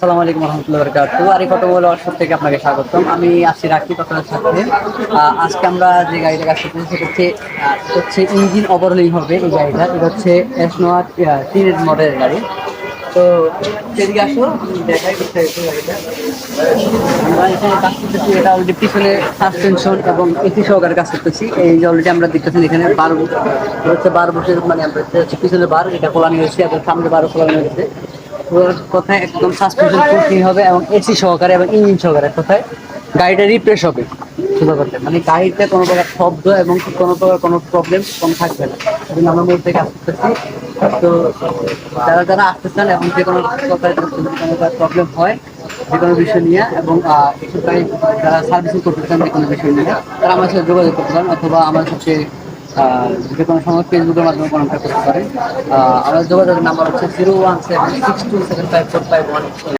আসসালামু আলাইকুম রহমতুল্লাহ বরকাতুহু। Arif automobile workshop থেকে আপনাকে স্বাগতম। আমি আছি রাকিব আপনাদের সাথে। আজকে আমরা যে গাড়িটা কাজ করতেছি সেটা হচ্ছে ইঞ্জিন ওভারহলিং হবে। এই গাড়িটা এটা হচ্ছে S-Noah টিনের মডেলের গাড়ি। তো সেদিকে আসো, আমি দেখাই বিস্তারিত গাড়িটা। আমরা এখানে কাজ করতেছি, এটা অলরেডি পিছনে সাসপেনশন এবং এসি সহকারে কাজ করতেছি। এই যে অলরেডি আমরা দেখতেছি এখানে 12 বছর, মানে আমরা হচ্ছে পিছনে বার এটা খোলানো হয়েছে এবং সামনে বারো খোলানো হয়েছে। কথায় একদম সাসপেনশন ফুল হবে এবং এসি সহকারে এবং ইঞ্জিন সহকারে কথায় গাড়িটা রিফ্রেশ হবে। সুন্দর করতে মানে গাড়িতে কোনো প্রকার শব্দ এবং কোনো প্রকার কোনো প্রবলেম কোনো থাকবে না। এবং আমরা মূল থেকে আসতেছি। তো যারা যারা আসতে চান এবং যে কোনো প্রকার প্রবলেম হয় যে কোনো বিষয় নিয়ে এবং এসব গাড়ি যারা সার্ভিসিং করতে চান যে কোনো বিষয় নিয়ে তারা আমার সাথে যোগাযোগ করতে পারেন অথবা আমার সাথে যে কোনো সময় ফেসবুকের মাধ্যমে কন্ট্যাক্ট করতে পারেন। আমার যোগাযোগের নাম্বার হচ্ছে 01762754551।